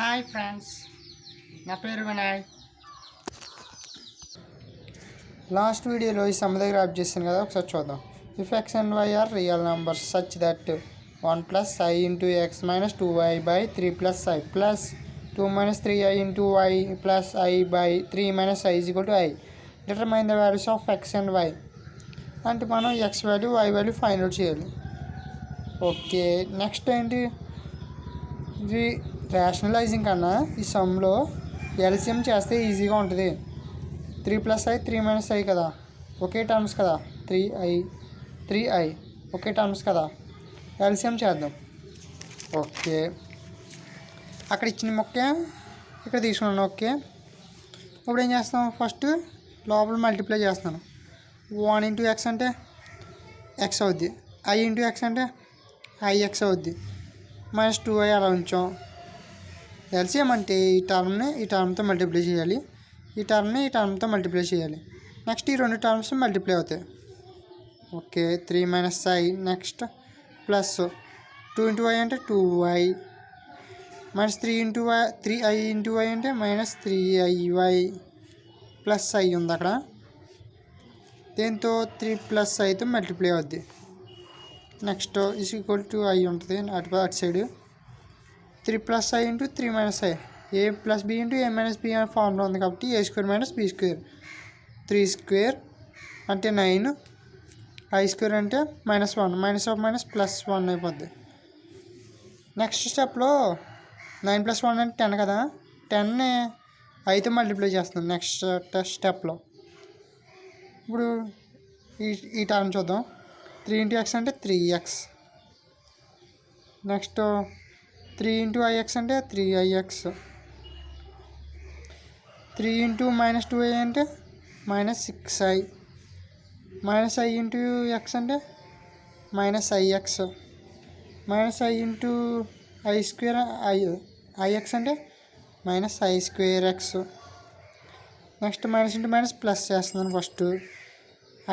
Hi friends, నా పేరు Vinay. Last వీడియోలో ఈ సమ్ దగ్గర యాడ్ చేశాను కదా, ఒకసారి చూద్దాం. If x and y are real numbers such that 1 + i into x minus 2y by 3 plus i plus 2 minus 3i into y plus i by 3 minus i is equal to i. Determine the values of x and y. అంటే మనం x value y value find out చేయాలి. Okay, next ఏంటి, ఇది rationalising కన్నా ఈ సమ్లో LCM చేస్తే ఈజీగా ఉంటుంది. 3 + i 3 - i కదా, ఒకే టర్మ్స్ కదా, 3i ఒకే టర్మ్స్ కదా, ఎల్సిఎం చేద్దాం. ఓకే, అక్కడ ఇచ్చిన మొక్కే ఇక్కడ తీసుకున్నాను. ఓకే, ఇప్పుడు ఏం చేస్తాం, ఫస్ట్ లోపల మల్టిప్లై చేస్తున్నాను. 1 × x అంటే x అవుద్ది, i × x అంటే ix అవుద్ది, -2i అలా ఉంచాం. ఎల్సిఎం అంటే ఈ టర్మ్తో మల్టిప్లై చేయాలి, ఈ టర్మ్తో మల్టిప్లై చేయాలి. నెక్స్ట్ ఈ రెండు టర్మ్స్ మల్టిప్లై అవుతాయి. Okay, 3 - i. Next plus 2 × y అంటే 2y, -3i × y అంటే -3iy ప్లస్ i ఉంది అక్కడ. దీంతో 3 + iతో మల్టిప్లై అవుద్ది. Next is equal to i ఉంటుంది అటు side. 3 + i × 3 - i, a + b × a - b అనే ఫార్ములా ఉంది కాబట్టి a² - b², 3² అంటే 9, i² అంటే -1, -1 అయిపోద్ది. నెక్స్ట్ స్టెప్లో 9 + 1 అంటే 10 కదా, 10ని iతో మల్టిప్లై చేస్తున్నాం నెక్స్ట్ స్టెప్లో. ఇప్పుడు ఈ టర్మ్ చూద్దాం. 3 × x అంటే 3x, నెక్స్ట్ 3 × ix అంటే 3ix, 3 × -2i అంటే -6i, -i × x అంటే -ix, -i × ix అంటే -i²x. Next minus into minus plus చేస్తున్నాను. ఫస్ట్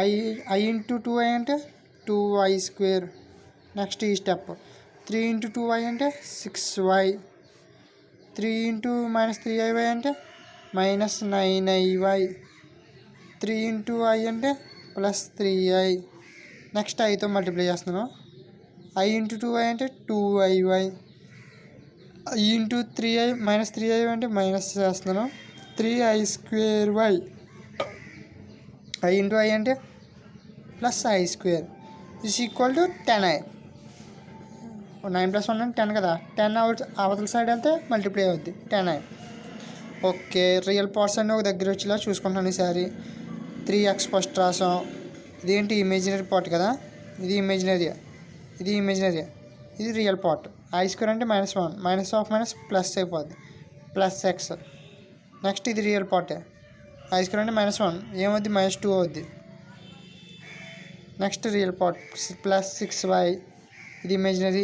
i × 2i అంటే 2i². నెక్స్ట్ ఈ స్టెప్ 3 × 2i అంటే 6y, 3 × -3iy అంటే -9iy, 3 × i అంటే +3i. నెక్స్ట్ iతో మల్టిప్లై చేస్తున్నాను. i × 2i అంటే 2iy, i × 3i -3iy అంటే మైనస్ చేస్తున్నాను, 3i²y, i × i అంటే +i² is equal to 10i. 9 + 1 అంటే 10 కదా, 10 అవతల సైడ్ వెళ్తే మల్టిప్లై అవుద్ది 10i. ఓకే, రియల్ పార్ట్స్ అన్నీ ఒక దగ్గర వచ్చేలా చూసుకుంటాను. ఈసారి 3x ఫస్ట్ రాసాం. ఇదేంటి, ఇమేజినరీ పార్ట్ కదా, ఇది ఇమేజినరీ, ఇది రియల్ పార్ట్. i² అంటే -1, -1 ప్లస్ అయిపోద్ది, +x. నెక్స్ట్ ఇది రియల్ పార్టే, i² అంటే -1 ఏమవుద్ది, -2 అవుద్ది. నెక్స్ట్ రియల్ పార్ట్ +6y, ఇది ఇమేజినరీ,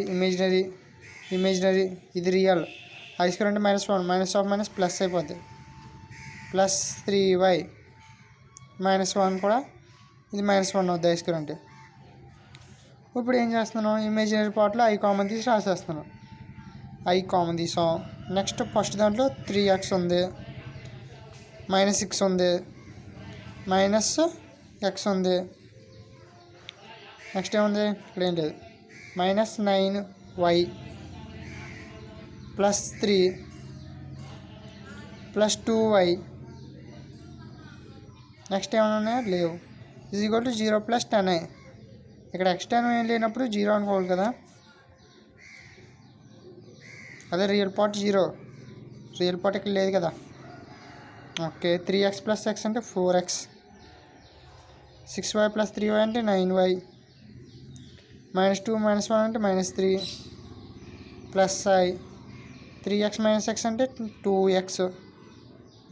ఇది రియల్. i² అంటే -1, -1 ప్లస్ అయిపోద్ది, +3y, -1 కూడా ఇది -1 అవుద్ది i² అంటే. ఇప్పుడు ఏం చేస్తున్నాను, ఇమేజినరీ పార్ట్లో i కామన్ తీసి రాసేస్తున్నాను. i కామన్ తీసాం. నెక్స్ట్ ఫస్ట్ దాంట్లో 3x ఉంది, -6 ఉంది, -x ఉంది. నెక్స్ట్ ఏముంది, ఇక్కడ ఏం లేదు, -9y +3 +2y. నెక్స్ట్ ఏమైనా ఉన్నాయా, లేవు. Is equal to 0 + 10i. ఇక్కడ ఎక్స్ట్రా ఏం లేనప్పుడు 0 అనుకోవాలి కదా, అదే రియల్ పార్ట్ 0, రియల్ పార్ట్ ఇక్కడ లేదు కదా. ఓకే, 3x + x అంటే 4x, 6y + 3y అంటే 9y, -2 - 1 అంటే -3 ప్లస్ i, 3x - x అంటే 2x,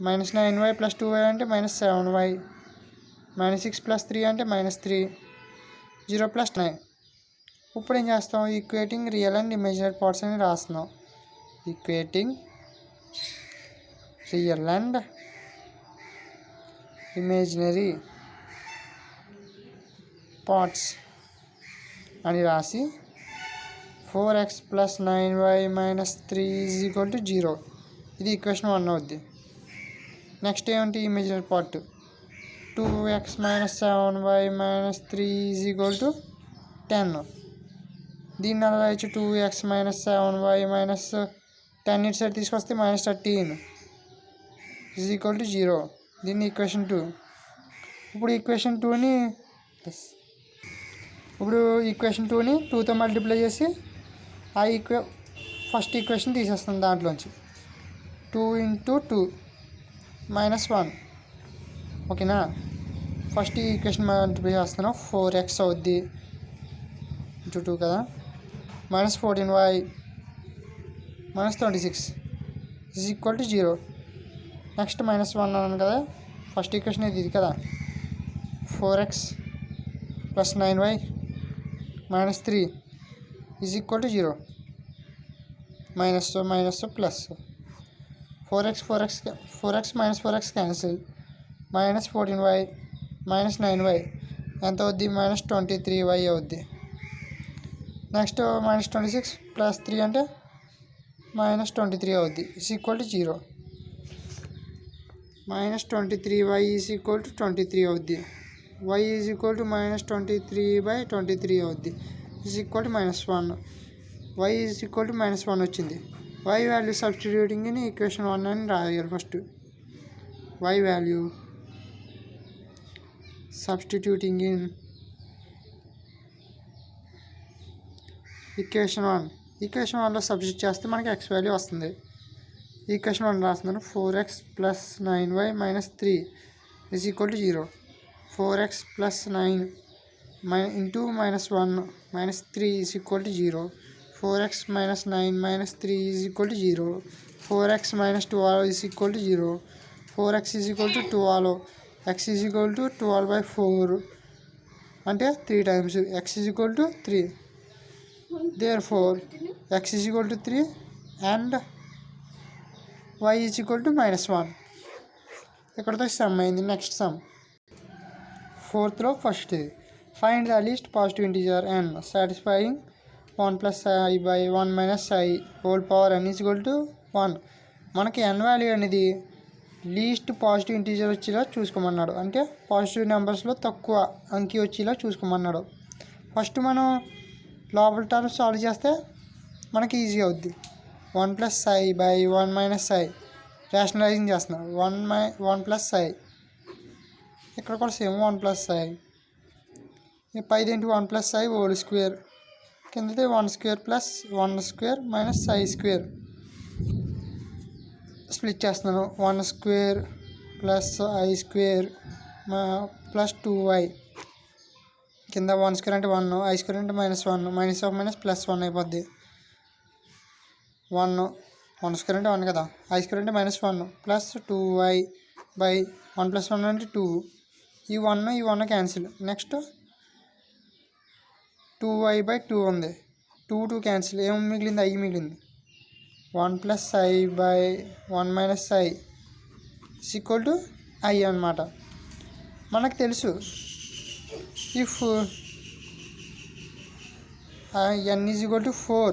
-9y + 2y అంటే -7y, -6 + 3 అంటే -3, 0 + 9. ఇప్పుడు ఏం చేస్తాం, equating real and imaginary parts అని రాస్తున్నాం. Equating real and imaginary parts అని రాసి 4x + 9y - 3 is equal to 0. ఇది ఈక్వేషన్ 1 అవుద్ది. నెక్స్ట్ ఏమిటి ఇమేజినరీ పార్ట్ 2x - 7y - 3 = 10. దీన్ని అలా రాయొచ్చు 2x - 7y - 10 ఇటు సైడ్ తీసుకొస్తే -13 = 0. దీన్ని ఈక్వేషన్ 2. ఇప్పుడు ఈక్వేషన్ 2ని 2తో మల్టిప్లై చేసి ఆ ఫస్ట్ ఈక్వేషన్ తీసేస్తాం దాంట్లోంచి 2 × 2 -1. ఓకేనా. ఫస్ట్ ఈక్వేషన్ మల్టిప్లై చేస్తున్నాం 4x అవుద్ది × 2 కదా -14y - 26 = 0. నెక్స్ట్ -1 అన్నాను కదా, ఫస్ట్ ఈక్వేషన్ ఇది కదా 4x + 9y - 3 = 0. Minus plus 4x - 4x cancel -14y - 9y ఎంత అవుద్ది -23y అవుద్ది. నెక్స్ట్ -26 + 3 అంటే -23 అవుద్ది = 0. -23y = 23 అవుద్ది. y = -23/23 అవుద్ది -1. y -1 వచ్చింది. y value substituting in equation 1 అని రాయాలి. First y value substituting in equation 1లో సబ్స్టిట్యూట్ చేస్తే మనకి x వాల్యూ వస్తుంది. ఈక్వేషన్ 1 రాస్తున్నాను 4x + 9y - 3 = 0. 4x + 9 × -1 - 3 = 0. 4x - 9 - 3 = 0. 4x - 12 = 0. 4x = 12. x = 12/4 అంటే 3 times x = 3. Therefore x = 3 and y = -1. ఇక్కడతో సమ్ అయింది. Next some 4th first find the least positive integer n satisfying 1 + i/1 - i whole power n = 1. మనకి n value అనేది least positive integer వచ్చేలా చూసుకోమన్నాడు. అంటే positive నెంబర్స్లో తక్కువ అంకి వచ్చేలా చూసుకోమన్నాడు. First మనం లోపల టర్మ్స్ సాల్వ్ చేస్తే మనకి ఈజీ అవుద్ది. 1 + i/1 - i రేషనలైజింగ్ చేస్తున్నాం 1 + i. ఇక్కడ కూడా సేమ్ 1 + i. పైది ఏంటి 1 + i హోల్ స్క్వేర్, కిందది 1² + 1² - i². స్ప్లిట్ చేస్తున్నాను 1² + i² + 2i. కింద 1² అంటే 1, i² అంటే -1, -1 అయిపోద్ది 1. 1² అంటే 1 కదా, i² అంటే -1 + 2i/1 + 1 అంటే 2. ఈ 1 క్యాన్సిల్. నెక్స్ట్ 2i/2 ఉంది. 2 క్యాన్సిల్. ఏం మిగిలింది? i మిగిలింది. 1 + i/1 - i = i అన్నమాట. మనకు తెలుసు ఇఫ్ n = 4,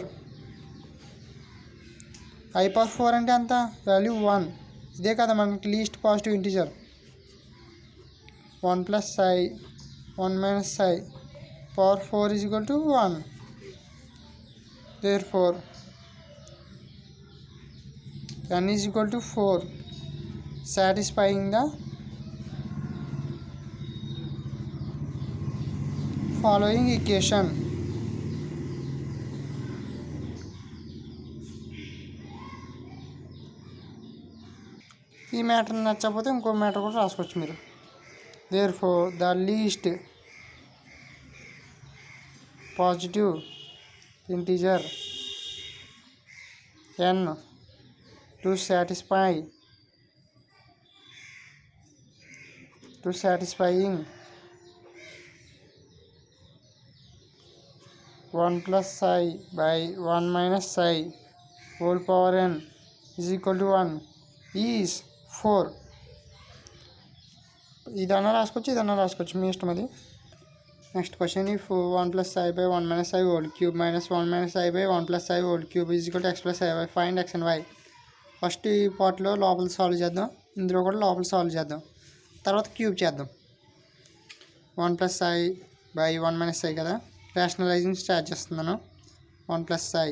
i/4 అంటే ఎంత వాల్యూ 1. ఇదే కదా మనకి least positive integer. 1 + i/1 - i power 4 = 1. Therefore n = 4 satisfying the following equation. ఈ మ్యాటర్ నచ్చకపోతే ఇంకో మ్యాటర్ కూడా రాసుకోవచ్చు మీరు. Therefore the least positive integer n to satisfying 1 + i/1 - i whole power n = 1 is 4. ఇదన్నా రాసుకోవచ్చు మీ ఇష్టం అది. Next question if 1 + i/1 - i whole cube -1 - i/1 + i whole cube = x + i. Find x and y. First ఈ పార్ట్లో లోపల solve చేద్దాం, ఇందులో కూడా లోపల సాల్వ్ చేద్దాం, తర్వాత క్యూబ్ చేద్దాం. 1 + i/1 - i కదా, రేషనలైజింగ్ స్టార్ట్ చేస్తున్నాను. 1 + i,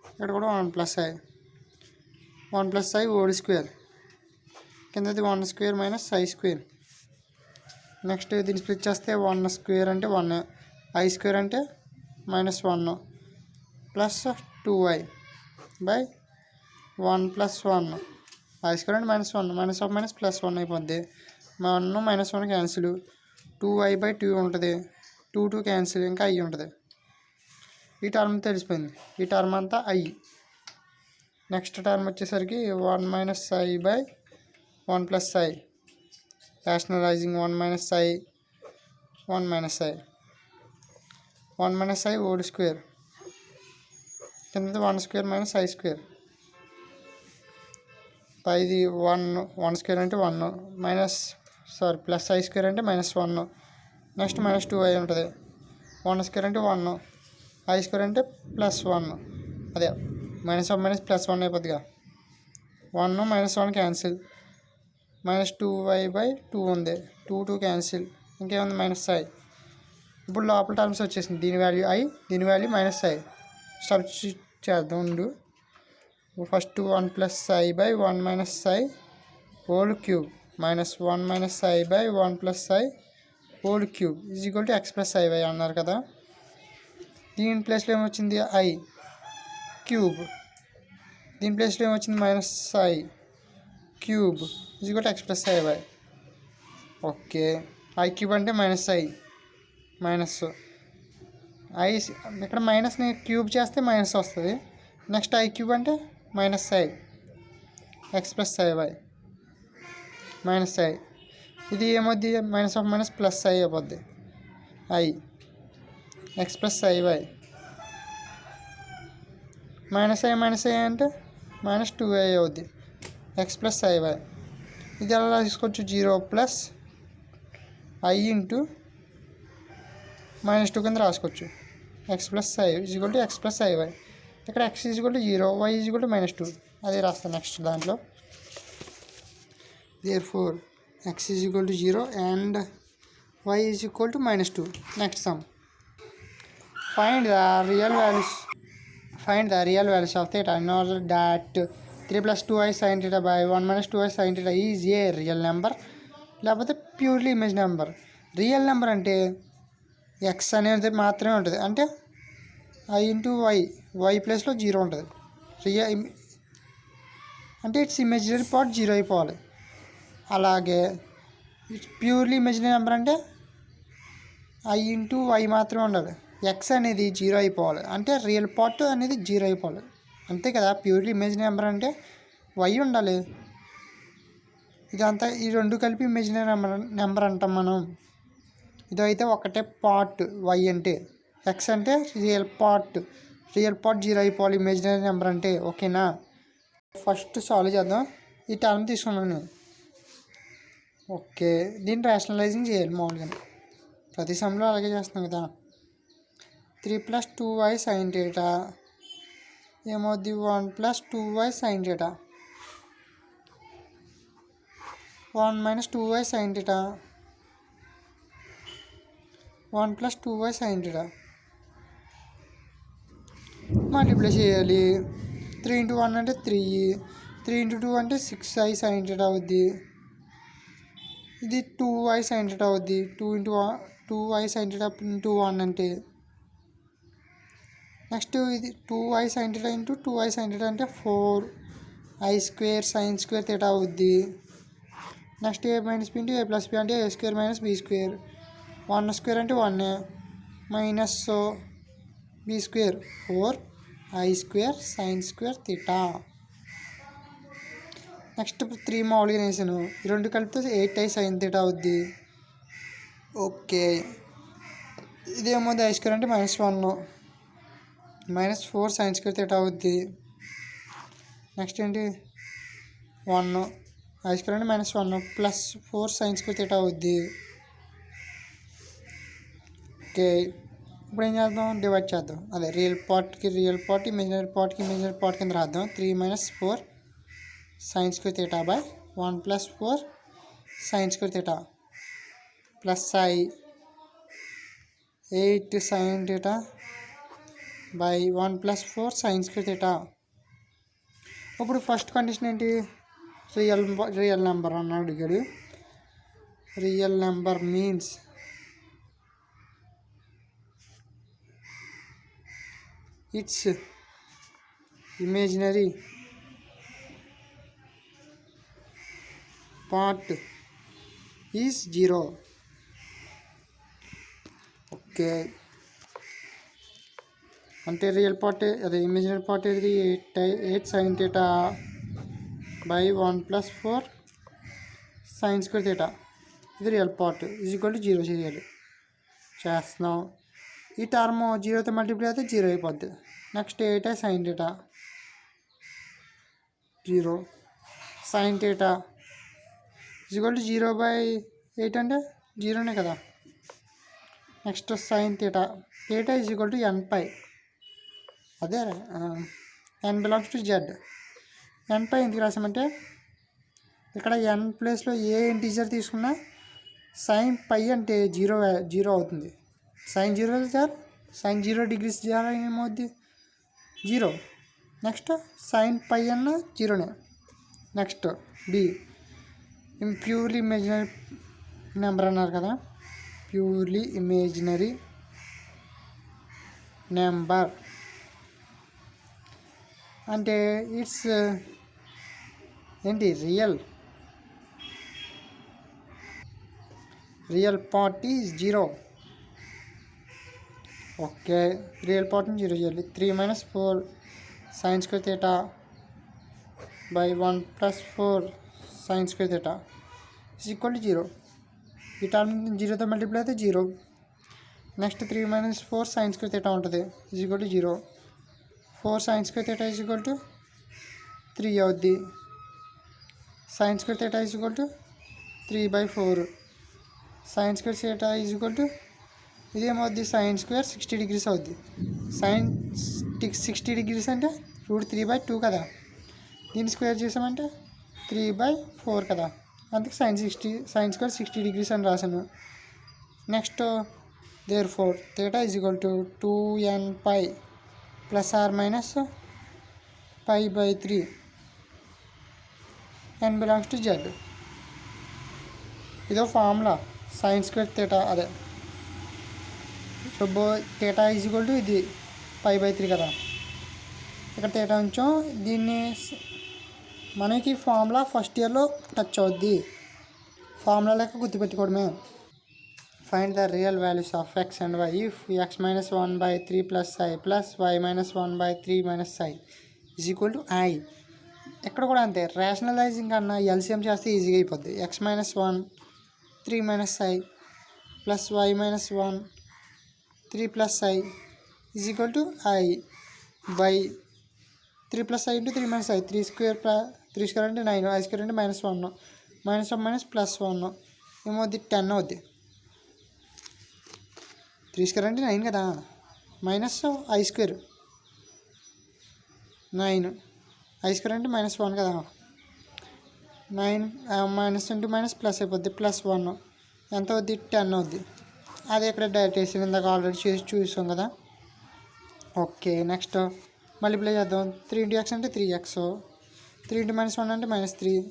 ఇక్కడ కూడా 1 + i, 1 + i హోల్ స్క్వేర్, కిందది 1² - i². నెక్స్ట్ దీన్ని స్ప్లిట్ చేస్తే 1² అంటే 1, i² అంటే -1 ప్లస్ 2i బై 1 + 1, i² అంటే -1, -1 +1 అయిపోద్ది. 1 - 1 క్యాన్సిల్, 2i/2 ఉంటుంది, 2 క్యాన్సిల్, ఇంకా i ఉంటుంది. ఈ టర్మ్ తెలిసిపోయింది, ఈ టర్మ్ అంతా i. నెక్స్ట్ టర్మ్ వచ్చేసరికి 1 - i/1 + i, rationalising 1 - i, 1 - i, 1 - i whole square, కింద 1² - i², పైది 1² అంటే 1 ప్లస్ i² అంటే -1, నెక్స్ట్ -2i ఉంటుంది. 1² అంటే 1, i² అంటే +1, అదే -1 +1 అయిపోద్దిగా. 1 - 1 క్యాన్సిల్, -2i/2 ఉంది, 2 క్యాన్సిల్, ఇంకేముంది -i. ఇప్పుడు లోపల టర్మ్స్ వచ్చేసింది, దీని వాల్యూ i, దీని వాల్యూ -i. సబ్స్టిట్యూట్ చేద్దాం ఉండు. First 1 + i/1 - i whole cube -1 - i/1 + i whole cube x + iy అన్నారు కదా. దీని ప్లేస్లో ఏమొచ్చింది, i క్యూబ్, దీని ప్లేస్లో ఏమొచ్చింది -i cube x + iy. Okay, i³ అంటే -i, i ఇక్కడ మైనస్ని క్యూబ్ చేస్తే మైనస్ వస్తుంది. నెక్స్ట్ i³ అంటే -i x + iy, -i, ఇది ఏమవుద్ది, -1 + i అయిపోద్ది, i x + iy, -i అంటే -2i అవుద్ది, x + iy. ఇది ఎలా తీసుకోవచ్చు, 0 + i × -2 కింద రాసుకోవచ్చు. x + i x + iy. ఇక్కడ x 0, y -2, అదే రాస్తాను నెక్స్ట్ దాంట్లో. therefore x 0 and y -2. Next some, find the real values of theta in order that 3 + 2i sin theta by 1 - 2i sin theta is a real number, లేకపోతే purely image number. Real number అంటే x అనేది మాత్రమే ఉంటుంది, అంటే i × y ప్లేస్లో 0 ఉంటుంది. అంటే it's imaginary part 0 అయిపోవాలి. అలాగే ప్యూర్లీ ఇమేజినరీ నెంబర్ అంటే i × y మాత్రమే ఉండాలి, x అనేది 0 అయిపోవాలి, అంటే రియల్ పార్ట్ అనేది 0 అయిపోవాలి, అంతే కదా. ప్యూర్లీ ఇమేజినరీ నెంబర్ అంటే y ఉండాలి. ఇదంతా ఈ రెండు కలిపి ఇమేజినరీ నెంబర్ అంటాం మనం. ఇదైతే ఒకటే పార్ట్ y అంటే, x అంటే రియల్ పార్ట్ 0 అయిపోవాలి ఇమేజినరీ నెంబర్ అంటే, ఓకేనా. ఫస్ట్ సాల్వ్ చేద్దాం, ఈ టర్మ్ తీసుకున్నాను నేను. ఓకే, దీన్ని రేషనలైజింగ్ చేయాలి మామూలుగా, ప్రతి సమ్లో అలాగే చేస్తున్నాం కదా. 3 + 2i sin theta ఏమవుద్ది, 1 + 2i sin theta, 1 - 2i sin theta, 1 + 2i sin theta. Multiply చేయాలి, 3 × 1 అంటే 3, 3 × 2 అంటే 6i sin theta అవుద్ది. ఇది 2i sin theta అవుద్ది, 2i sin theta × 1 అంటే. నెక్స్ట్ ఇది 2i sin theta × 2i sin theta అంటే 4i² sin² theta అవుద్ది. Next a - b × a + b అంటే a² - b², 1² అంటే 1 -b², 4i² sin² theta. Next 3 మామూలుగా వేసాను, ఈ రెండు కలిపితే 8i sin theta అవుద్ది. ఓకే, ఇదేమో i² అంటే -1 -4 sin² theta అవుద్ది. నెక్స్ట్ ఏంటి, 1 i² అంటే -1 ప్లస్ 4 sin² theta అవుద్ది. ఓకే, ఇప్పుడు ఏం చేద్దాం, డివైడ్ చేద్దాం. అదే రియల్ పార్ట్కి రియల్ పార్ట్, ఇమేజినరీ పార్ట్ కింద రాద్దాం. 3 - 4 sin square theta by 1 + 4 sin square theta plus I 8 sin theta by 1 + 4 sin square theta. ఇప్పుడు ఫస్ట్ కండిషన్ ఏంటి, రియల్ నెంబర్ అన్నాడు అడిగాడు. Real number means it's imaginary part is 0. Okay, అంటే real part అదే imaginary part ఏది 8 sin theta by 1 + 4 sin square theta. ఇది real part is equal to 0 చేయాలి. చేస్తున్నాం. ఈ టర్మ్ 0తో మల్టిప్లై అయితే 0 అయిపోద్ది. Next 8 sin theta 0 sin theta is equal to 0/8 అంటే 0నే కదా. Next sin theta is equal to nπ. అదే n belongs to z. nπ ఎందుకు రాసామంటే ఇక్కడ n ప్లేస్లో ఏ ఇంటీజర్ తీసుకున్నా sin π అంటే 0 అవుతుంది. sin 0 సార్ sin 0 degrees ఏమవుద్ది 0. నెక్స్ట్ sin π అన్న 0నే. Next B purely imaginary number అన్నారు కదా, ప్యూర్లీ ఇమేజినరీ నెంబర్ అంటే ఇట్స్ ఏంటి real part is 0. Okay, real పార్ట్ని 0 చేయాలి. 3 - 4 sin square theta by 1 + 4 sin square theta is equal to 0. ఈ టర్మ్ 0తో మల్టిప్లై అయితే 0. నెక్స్ట్ 3 - 4 sin square theta ఉంటుంది is equal to 0. 4 sin square theta is equal to 3 అవుద్ది. sin square theta is equal to 3/4 sin square theta is equal to ఇదేమవుద్ది sin square 60 degrees అవుద్ది. sin 60 degrees అంటే √3/2 కదా. దీన్ని square చేసామంటే 3/4 కదా. అందుకే sin square 60 degrees అని రాశాను. Next therefore theta is equal to 2nπ ± π/3 n belongs to z. ఇదో ఫార్ములా sin square theta. అదే so theta is equal to ఇది π/3 కదా. ఇక్కడ theta ఉంచాం. దీన్ని మనకి ఫార్ములా ఫస్ట్ ఇయర్లో టచ్ అవుద్ది. ఫార్ములా లెక్క గుర్తుపెట్టుకోవడమే. Find the real values of x and y if x - 1/3 + i plus y - 1/3 - i is equal to i. ఇక్కడ కూడా అంతే, రేషనలైజింగ్ కన్నా ఎల్సిఎం చేస్తే ఈజీగా అయిపోద్ది. x - 1 3 - i plus y - 1 3 + i is equal to i by 3 + i × 3 - i 3² అంటే 9, i² అంటే -1, -1 +1 ఏమవుద్ది 10 అవుద్ది. 3² అంటే 9 కదా, మైనస్ i² 9, i² అంటే -1 కదా. 9 మైనస్ ఇంటూ మైనస్ ప్లస్ అయిపోద్ది, +1 ఎంత అవుద్ది 10 అవుద్ది. అది ఇక్కడ డైరెక్ట్ వేసి ఇందాక ఆల్రెడీ చేసి చూసాం కదా. ఓకే, నెక్స్ట్ మల్టిప్లై చేద్దాం. 3 × x అంటే 3x, 3 × -1 అంటే -3,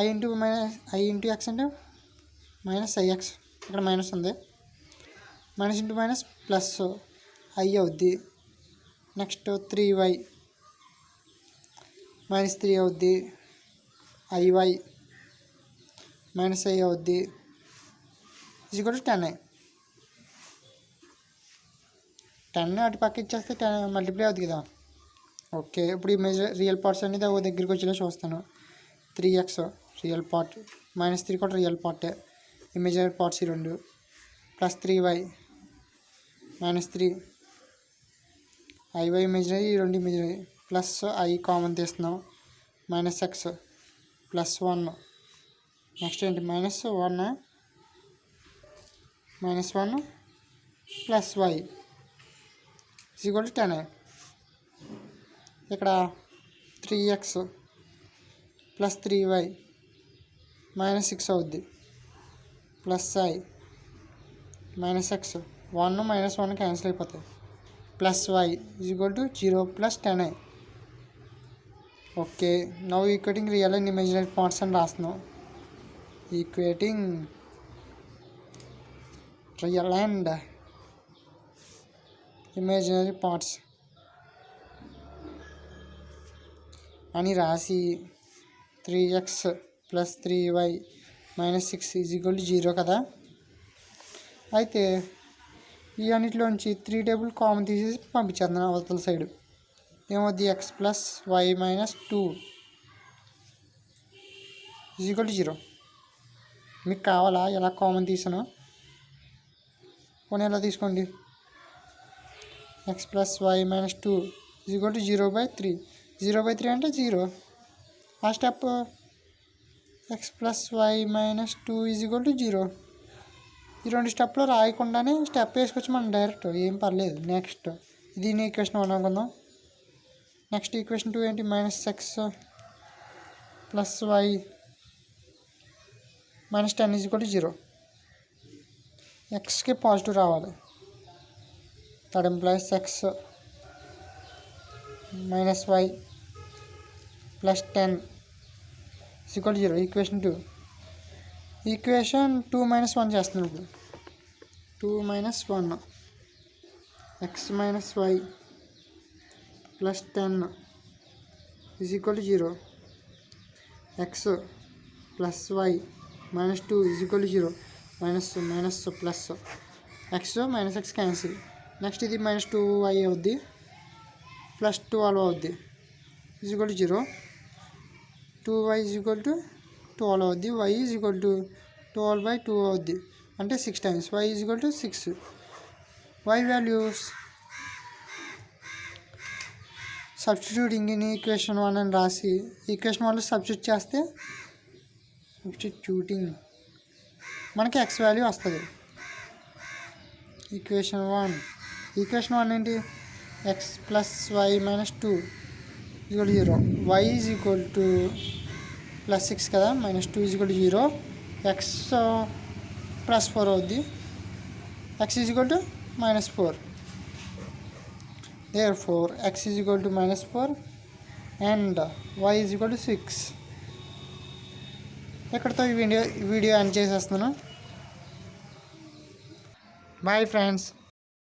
i × x అంటే -ix, ఇక్కడ మైనస్ ఉంది, minus into minus plus i అవుద్ది. నెక్స్ట్ 3y -3 అవుద్ది, iy -i అవుద్ది ఈజ్ ఈక్వల్ టు 10i. 10 అటు పక్క ఇచ్చేస్తే 10 మల్టిప్లై అవుద్ది కదా. ఓకే, ఇప్పుడు ఈ రియల్ పార్ట్స్ అనేది ఒక దగ్గరికి వచ్చేలా చూస్తాను. 3x రియల్ పార్ట్, -3 కూడా రియల్ పార్టే, ఇమేజినరీ పార్ట్స్ ఈ రెండు, ప్లస్ 3y -3, iy ఇమేజినరీ, ఈ రెండు ఇమేజినరీ, ప్లస్ i కామన్ తీస్తున్నాం, -x +1, నెక్స్ట్ ఏంటి -1 +y is equal to 10i. ఇక్కడ 3x ప్లస్ 3y మైనస్ 6 అవుద్ది, plus i minus x 1 minus 1 cancel అయిపోతాయి, plus y is equal to 0 plus 10i. Okay, now equating real and imaginary parts అని రాస్తున్నాం. Equating real and imaginary parts అని రాసి 3x plus 3y minus 6 is equal to 0 కదా. అయితే ఈ అన్నిటిలోంచి 3 table common తీసేసి పంపించేద్దాం అవతల సైడ్. ఏమవుద్ది, x plus y minus 2 is equal to 0. మీకు కావాలా ఎలా కామన్ తీసాను? పోనీ ఎలా తీసుకోండి. X plus y minus 2 is equal to 0/3. 0/3 అంటే 0. ఆ step x plus y minus 2 is equal to 0. ఈ రెండు స్టెప్లో రాయకుండానే స్టెప్ వేసుకొచ్చి మనం డైరెక్ట్ ఏం పర్లేదు. నెక్స్ట్ దీని ఈక్వేషన్ 1 అనుకుందాం. నెక్స్ట్ ఈక్వేషన్ 2 ఏంటి, minus X plus y minus 10 is equal to 0. ఎక్స్కి positive రావాలి. That employees X minus y plus 10 is equal to 0. Equation 2. Equation 2 minus 1 చేస్తున్నాం ఇప్పుడు. 2 minus 1 X minus y plus 10 is equal to 0. X plus y minus 2 is equal to 0. Minus minus plus X minus X cancel. Next ఇది minus 2y అవుద్ది, plus 12 అవుద్ది, is equal to 0. 2y is equal to 12 అవుద్ది, y is equal to 12/2 అవుద్ది, అంటే 6 times. y is equal to 6. y values substituting in equation 1 అని రాసి equation 1లో substitute చేస్తే మనకి x వాల్యూ వస్తుంది. ఈక్వేషన్ 1 ఏంటి, x plus y minus 2 is equal to 0. y is equal to plus 6 కదా, minus 2 is equal to 0. X plus 4 అవుద్ది, x is equal to minus 4. therefore x is equal to minus 4 and y is equal to 6. ఇక్కడితో ఈ video end చేసేస్తున్నాను. Bye friends.